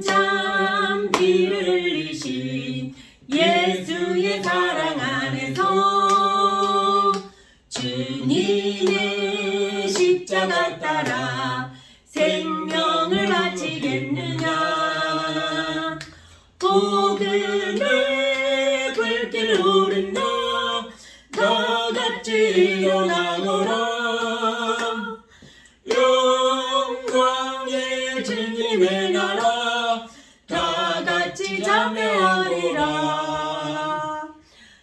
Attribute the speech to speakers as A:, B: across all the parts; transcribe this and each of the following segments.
A: 참참 피를 흘리신 예수의 사랑 안에서 주님의 십자가 따라 생명을 바치겠느냐. 복음의 불길 오른다 다같이 일어나거라. 영광의 주님의 나라 다같이 참여하리라.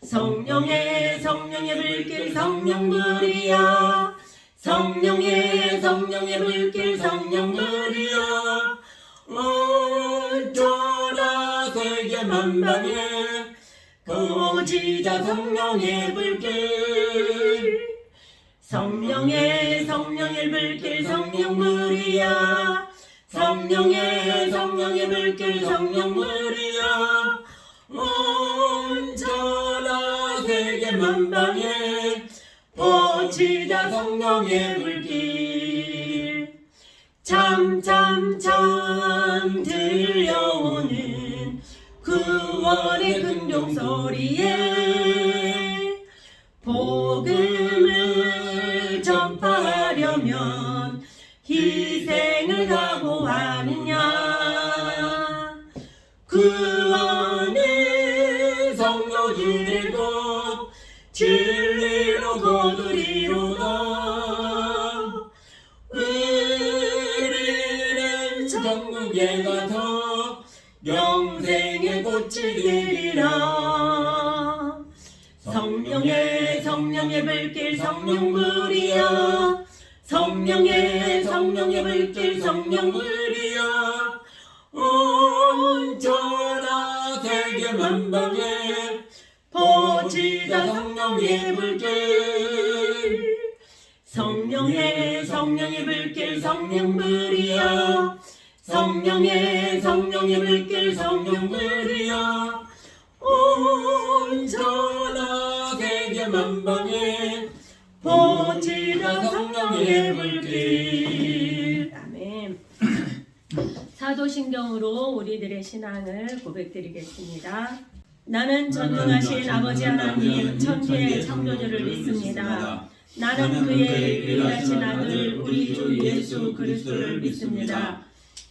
A: 성령의 불길 성령불이야. 성령의 불길 성령불이야. 온전하 세계 만방에 거지자 성령의 불길. 성령의 불길 성령불이야. 성령의 불길 성령불이야. 온전하 세계 만방에 거지자 성령의 불길. 참참참 들려오는 구원의 근종소리에 복음을 전파하려면 희생을 각오하느냐. 구원의 성도들고 진리로 거두리로다. 우리는 천국에 가서 영생의 꽃이 되리라. 성령의 불길 성령불이야. 성령의 불길 성령불이야. 온전하 세계 만방에 퍼지자 성령의 불길. 성령의 불길 성령불이야. 성령의 불길 성령불이야. 온전하 세계 만방에 퍼지자 성령의 불길. 아멘. 사도신경으로 우리들의 신앙을 고백드리겠습니다. 나는 전능하신 아버지 하나님 천지의 창조주를 믿습니다. 나는 그의 유일하신 아들 우리 주 예수 그리스도를 믿습니다.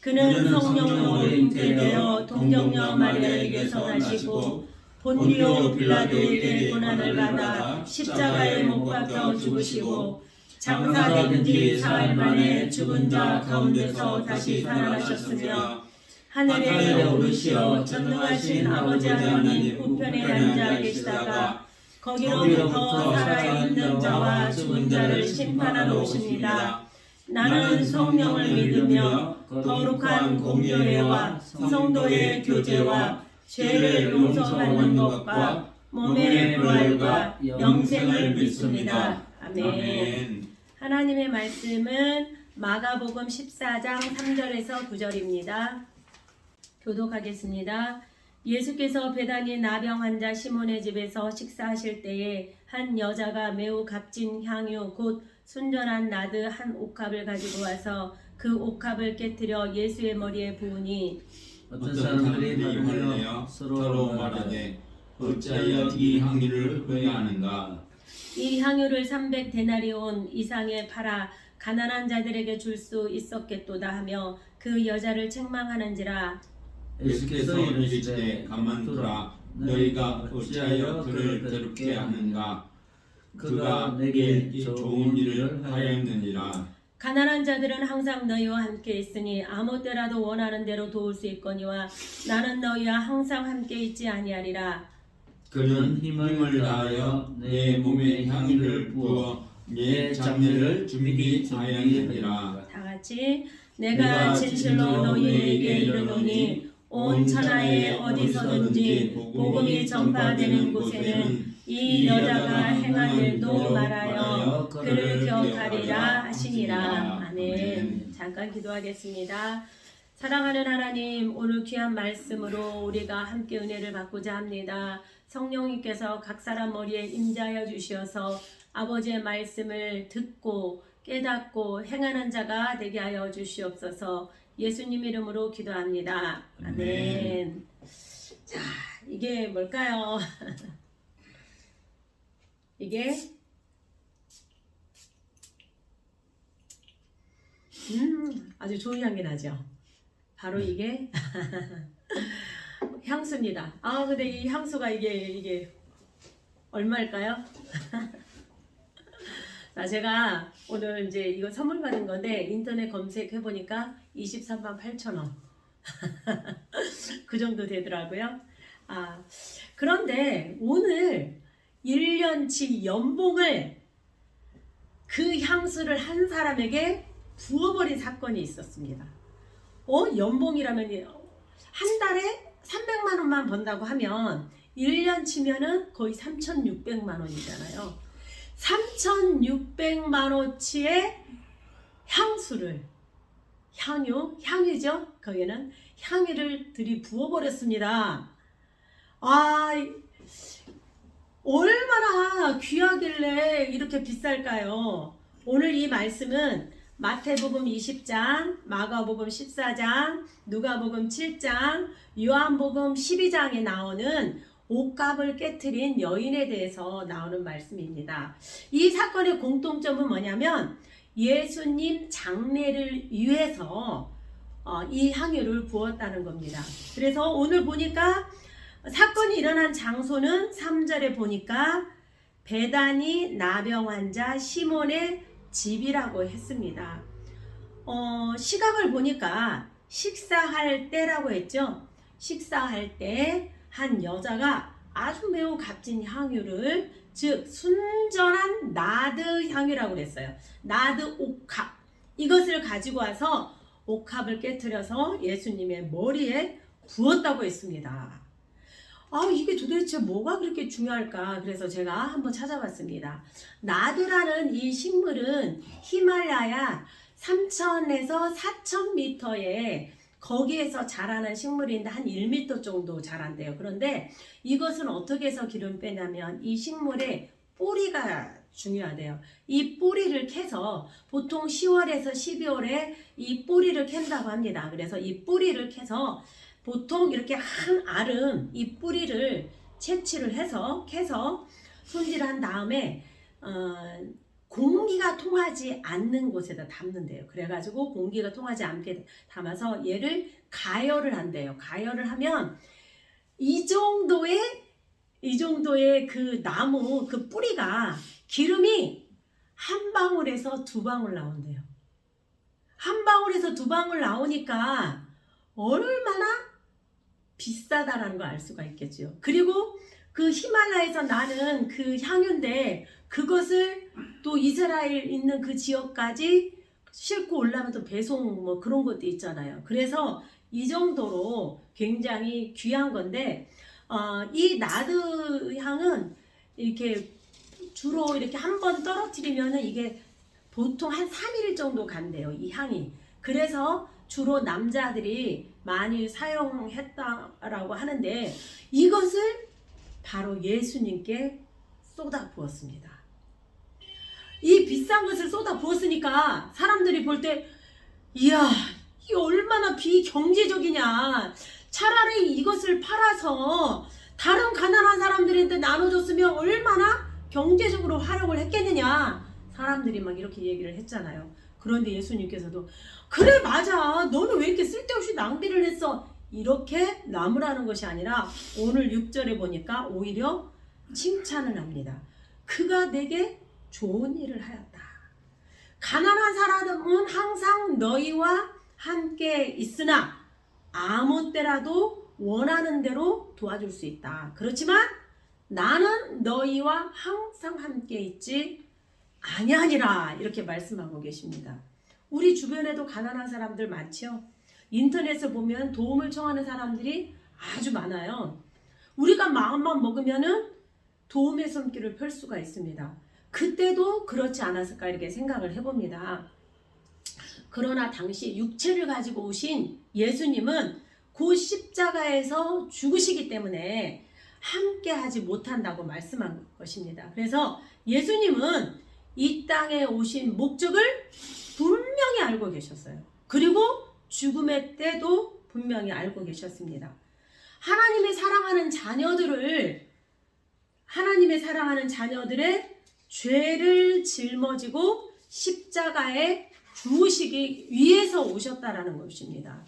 A: 그는 성령으로 잉태되어 동정녀 마리아에게서 나시고 본디오 빌라도에게 고난을 받아 십자가에 못 박혀 죽으시고 장사된 지 사흘 만에 죽은 자 가운데서 다시 살아나셨으며 하늘에 오르시어 전능하신 아버지 하나님 우편에 앉아 계시다가 거기로부터 살아있는 자와 죽은 자를 심판하러 오십니다. 나는 성령을 믿으며 거룩한 공교회와 성도의 교제와 죄를 용서받는 것과 몸의 부활과 영생을 믿습니다. 아멘. 하나님의 말씀은 마가복음 14장 3절에서 9절입니다. 교독하겠습니다. 예수께서 베다니 나병 환자 시몬의 집에서 식사하실 때에 한 여자가 매우 값진 향유 곧 순전한 나드 한 옥합을 가지고 와서 그 옥합을 깨뜨려 예수의 머리에 부으니
B: 어떤 사람들이 말을 내어 서로 말하되 어찌하여 이 향유를 후회하는가.
A: 이 향유를 300데나리온 이상에 팔아 가난한 자들에게 줄 수 있었겠도다 하며 그 여자를 책망하는지라.
B: 예수께서 이르시되 가만두라. 너희가 어찌하여 그를 괴롭게 하는가. 그가 내게 좋은 일을 하였느니라.
A: 가난한 자들은 항상 너희와 함께 있으니 아무 때라도 원하는 대로 도울 수 있거니와 나는 너희와 항상 함께 있지 아니하리라.
B: 그는 힘을 다하여 내 몸에 향유를 부어 내 장례를 준비하였느니라.
A: 다같이 내가 진실로 너희에게 이르노니 온 천하에 어디서든지 복음이 전파되는 곳에는 이 여자가 행한 일도 말하여 그를 기억하리라 하시니라. 아멘. 잠깐 기도하겠습니다. 사랑하는 하나님, 오늘 귀한 말씀으로 우리가 함께 은혜를 받고자 합니다. 성령님께서 각 사람 머리에 임재하여 주시어서 아버지의 말씀을 듣고 깨닫고 행하는 자가 되게 하여 주시옵소서. 예수님 이름으로 기도합니다. 아멘. 자, 이게 뭘까요? 이게 아주 좋은 향기 나죠. 바로 이게 향수입니다. 아, 근데 이 향수가 이게 얼마일까요? 자, 제가 오늘 이제 이거 선물 받은 건데 인터넷 검색해 보니까 23만 8천 원. 그 정도 되더라고요. 아, 그런데 오늘 1년치 연봉을 그 향수를 한 사람에게 부어버린 사건이 있었습니다. 연봉이라면 한 달에 300만 원만 번다고 하면 1년 치면은 거의 3,600만 원이잖아요. 3,600만 원치의 향수를, 향유죠? 거기는 향유를 들이부어버렸습니다. 아, 얼마나 귀하길래 이렇게 비쌀까요? 오늘 이 말씀은 마태복음 20장, 마가복음 14장, 누가복음 7장, 요한복음 12장에 나오는 옷값을 깨트린 여인에 대해서 나오는 말씀입니다. 이 사건의 공통점은 뭐냐면 예수님 장례를 위해서 이 향유를 부었다는 겁니다. 그래서 오늘 보니까 사건이 일어난 장소는 3절에 보니까 베다니 나병 환자 시몬의 집이라고 했습니다. 시각을 보니까 식사할 때라고 했죠. 식사할 때 한 여자가 아주 매우 값진 향유를, 즉 순전한 나드 향유라고 그랬어요. 나드 옥합, 이것을 가지고 와서 옥합을 깨트려서 예수님의 머리에 부었다고 했습니다. 이게 도대체 뭐가 그렇게 중요할까? 그래서 제가 한번 찾아봤습니다. 나드라는 이 식물은 히말라야 3,000에서 4,000m에 거기에서 자라는 식물인데 한 1m 정도 자란대요. 그런데 이것은 어떻게 해서 기름 빼냐면 이 식물의 뿌리가 중요하대요. 이 뿌리를 캐서 보통 10월에서 12월에 이 뿌리를 캔다고 합니다. 그래서 이 뿌리를 캐서 보통 이렇게 한 알은 이 뿌리를 채취를 해서 캐서 손질한 다음에 공기가 통하지 않는 곳에다 담는데요. 그래가지고 공기가 통하지 않게 담아서 얘를 가열을 한대요. 가열을 하면 이 정도의 그 나무 그 뿌리가 기름이 한 방울에서 두 방울 나온대요. 한 방울에서 두 방울 나오니까 얼마나 비싸다라는 걸 알 수가 있겠죠. 그리고 그 히말라야에서 나는 그 향유인데 그것을 또 이스라엘 있는 그 지역까지 싣고 올라면 또 배송 뭐 그런 것도 있잖아요. 그래서 이 정도로 굉장히 귀한 건데 이 나드 향은 이렇게 주로 이렇게 한번 떨어뜨리면은 이게 보통 한 3일 정도 간대요. 이 향이. 그래서 주로 남자들이 많이 사용했다라고 하는데 이것을 바로 예수님께 쏟아 부었습니다. 이 비싼 것을 쏟아 부었으니까 사람들이 볼 때 이야, 이게 얼마나 비경제적이냐. 차라리 이것을 팔아서 다른 가난한 사람들한테 나눠줬으면 얼마나 경제적으로 활용을 했겠느냐. 사람들이 막 이렇게 얘기를 했잖아요. 그런데 예수님께서도 그래 맞아, 너는 왜 이렇게 쓸데없이 낭비를 했어, 이렇게 나무라는 것이 아니라 오늘 6절에 보니까 오히려 칭찬을 합니다. 그가 내게 좋은 일을 하였다. 가난한 사람은 항상 너희와 함께 있으나 아무 때라도 원하는 대로 도와줄 수 있다. 그렇지만 나는 너희와 항상 함께 있지 아니하니라, 이렇게 말씀하고 계십니다. 우리 주변에도 가난한 사람들 많죠. 인터넷에 보면 도움을 청하는 사람들이 아주 많아요. 우리가 마음만 먹으면은 도움의 손길을 펼 수가 있습니다. 그때도 그렇지 않았을까 이렇게 생각을 해봅니다. 그러나 당시 육체를 가지고 오신 예수님은 그 십자가에서 죽으시기 때문에 함께 하지 못한다고 말씀한 것입니다. 그래서 예수님은 이 땅에 오신 목적을 분명히 알고 계셨어요. 그리고 죽음의 때도 분명히 알고 계셨습니다. 하나님의 사랑하는 자녀들의 죄를 짊어지고 십자가에 죽으시기 위해서 오셨다라는 것입니다.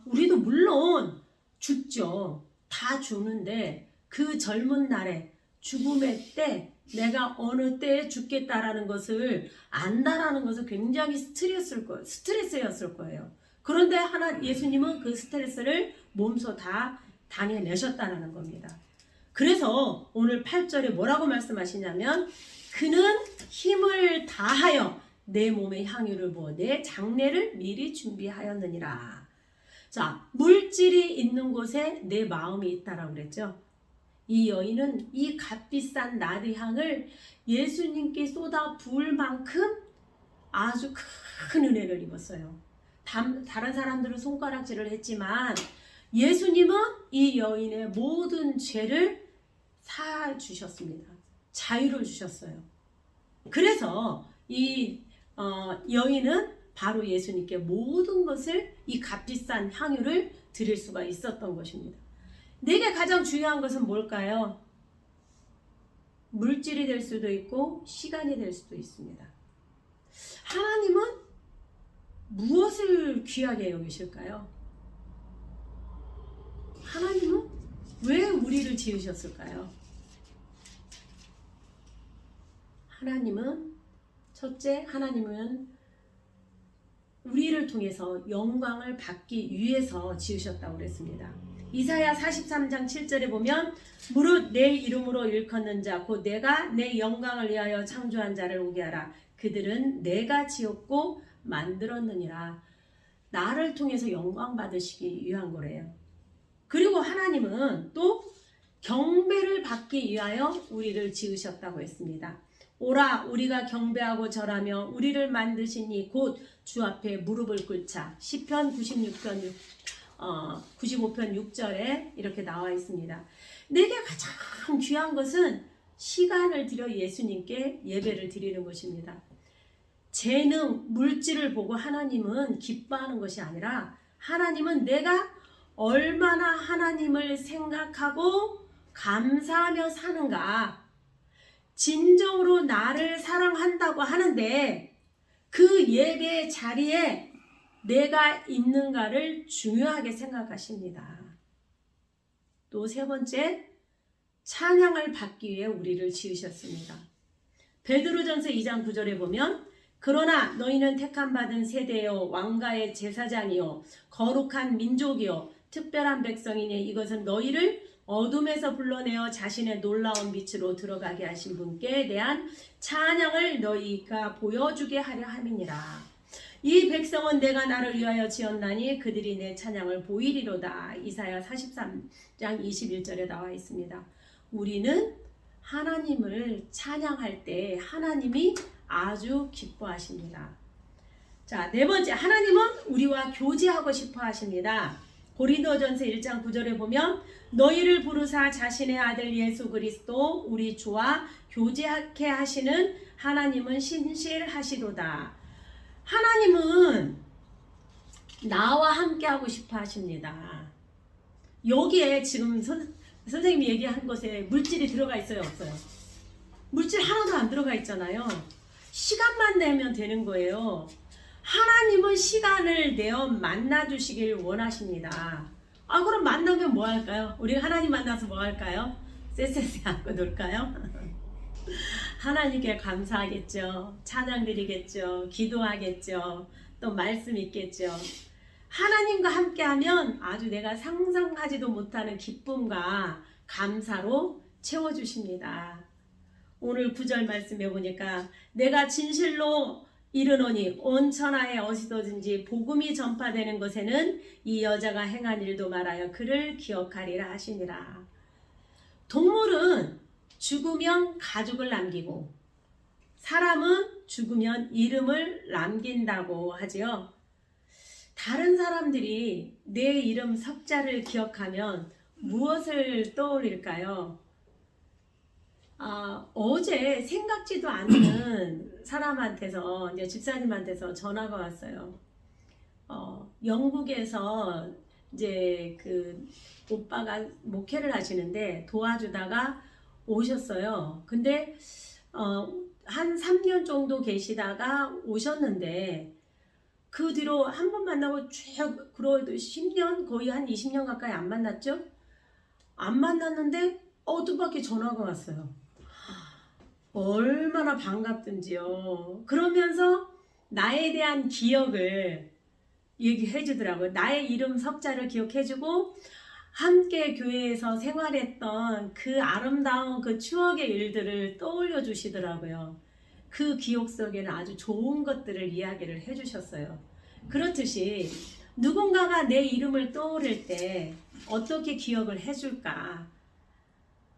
A: 우리도 물론 죽죠. 다 죽는데 그 젊은 날에 죽음의 때 내가 어느 때에 죽겠다라는 것을 안다라는 것은 굉장히 스트레스였을 거예요. 그런데 예수님은 그 스트레스를 몸소 다 당해내셨다는 겁니다. 그래서 오늘 8절에 뭐라고 말씀하시냐면 그는 힘을 다하여 내 몸에 향유를 부어 내 장례를 미리 준비하였느니라. 자, 물질이 있는 곳에 내 마음이 있다라고 그랬죠. 이 여인은 이 값비싼 나드향을 예수님께 쏟아 부을 만큼 아주 큰 은혜를 입었어요. 다른 사람들은 손가락질을 했지만 예수님은 이 여인의 모든 죄를 사주셨습니다. 자유를 주셨어요. 그래서 이 여인은 바로 예수님께 모든 것을 이 값비싼 향유를 드릴 수가 있었던 것입니다. 내게 가장 중요한 것은 뭘까요? 물질이 될 수도 있고 시간이 될 수도 있습니다. 하나님은 무엇을 귀하게 여기실까요? 하나님은 왜 우리를 지으셨을까요? 첫째, 하나님은 우리를 통해서 영광을 받기 위해서 지으셨다고 그랬습니다. 이사야 43장 7절에 보면 무릇 내 이름으로 일컫는 자 곧 내가 내 영광을 위하여 창조한 자를 오게 하라. 그들은 내가 지었고 만들었느니라. 나를 통해서 영광 받으시기 위한 거래요. 그리고 하나님은 또 경배를 받기 위하여 우리를 지으셨다고 했습니다. 오라 우리가 경배하고 절하며 우리를 만드신 이 곧 주 앞에 무릎을 꿇자. 시편 95편 6절에 이렇게 나와 있습니다. 내게 가장 귀한 것은 시간을 들여 예수님께 예배를 드리는 것입니다. 재능, 물질을 보고 하나님은 기뻐하는 것이 아니라 하나님은 내가 얼마나 하나님을 생각하고 감사하며 사는가, 진정으로 나를 사랑한다고 하는데 그 예배 자리에 내가 있는가를 중요하게 생각하십니다. 또 세 번째, 찬양을 받기 위해 우리를 지으셨습니다. 베드로전서 2장 9절에 보면 그러나 너희는 택함 받은 세대요 왕가의 제사장이요 거룩한 민족이요 특별한 백성이니 이것은 너희를 어둠에서 불러내어 자신의 놀라운 빛으로 들어가게 하신 분께 대한 찬양을 너희가 보여주게 하려 함이니라. 이 백성은 내가 나를 위하여 지었나니 그들이 내 찬양을 보이리로다. 이사야 43장 21절에 나와 있습니다. 우리는 하나님을 찬양할 때 하나님이 아주 기뻐하십니다. 자, 네 번째, 하나님은 우리와 교제하고 싶어 하십니다. 고린도전서 1장 9절에 보면 너희를 부르사 자신의 아들 예수 그리스도 우리 주와 교제하게 하시는 하나님은 신실하시도다. 하나님은 나와 함께 하고 싶어 하십니다. 여기에 지금 선생님이 얘기한 것에 물질이 들어가 있어요, 없어요? 물질 하나도 안 들어가 있잖아요. 시간만 내면 되는 거예요. 하나님은 시간을 내어 만나주시길 원하십니다. 그럼 만나면 뭐 할까요? 우리 하나님 만나서 뭐 할까요? 쎄쎄쎄 하고 놀까요? 하나님께 감사하겠죠. 찬양 드리겠죠. 기도하겠죠. 또 말씀 있겠죠. 하나님과 함께하면 아주 내가 상상하지도 못하는 기쁨과 감사로 채워주십니다. 오늘 9절 말씀해 보니까 내가 진실로 이르노니 온 천하에 어디서든지 복음이 전파되는 곳에는 이 여자가 행한 일도 말하여 그를 기억하리라 하시니라. 동물은 죽으면 가죽을 남기고 사람은 죽으면 이름을 남긴다고 하지요. 다른 사람들이 내 이름 석자를 기억하면 무엇을 떠올릴까요? 어제 생각지도 않는 사람한테서, 이제 집사님한테서 전화가 왔어요. 영국에서 이제 그 오빠가 목회를 하시는데 도와주다가 오셨어요. 근데 한 3년 정도 계시다가 오셨는데 그 뒤로 한 번 만나고 쭉 그래도 10년 거의 한 20년 가까이 안 만났죠? 안 만났는데 뜻밖의 전화가 왔어요. 얼마나 반갑든지요. 그러면서 나에 대한 기억을 얘기해 주더라고요. 나의 이름 석자를 기억해 주고 함께 교회에서 생활했던 그 아름다운 그 추억의 일들을 떠올려 주시더라고요. 그 기억 속에는 아주 좋은 것들을 이야기를 해 주셨어요. 그렇듯이 누군가가 내 이름을 떠오를 때 어떻게 기억을 해 줄까?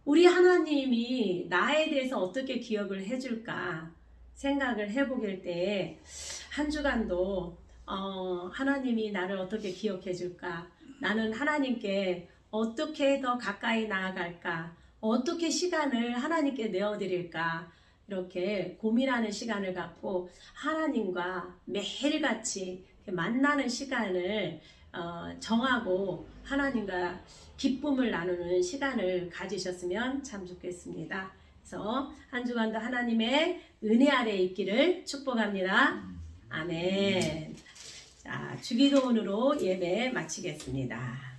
A: 우리 하나님이 나에 대해서 어떻게 기억을 해 줄까? 생각을 해보길 때 한 주간도 하나님이 나를 어떻게 기억해 줄까? 나는 하나님께 어떻게 더 가까이 나아갈까? 어떻게 시간을 하나님께 내어드릴까? 이렇게 고민하는 시간을 갖고 하나님과 매일같이 만나는 시간을 정하고 하나님과 기쁨을 나누는 시간을 가지셨으면 참 좋겠습니다. 그래서 한 주간도 하나님의 은혜 아래 있기를 축복합니다. 아멘. 자, 주기도문으로 예배 마치겠습니다.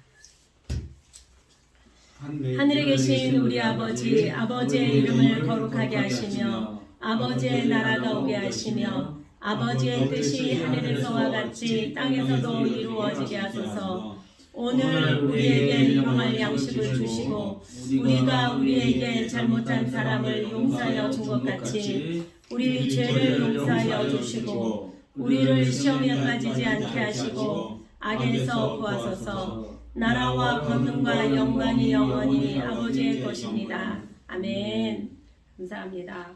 A: 하늘에 계신 우리 아버지, 아버지의 이름을 거룩하게 하시며 아버지의 나라가 오게 하시며 아버지의 뜻이 하늘에서와 같이 땅에서도 이루어지게 하소서. 오늘 우리에게 일용할 양식을 주시고 우리가 우리에게 잘못한 사람을 용서하여 준 것 같이 우리 죄를 용서하여 주시고 우리를 시험에 빠지지 않게 하시고 악에서 구하소서. 나라와 권능과 영광이 영원히 아버지의 것입니다. 아멘. 감사합니다.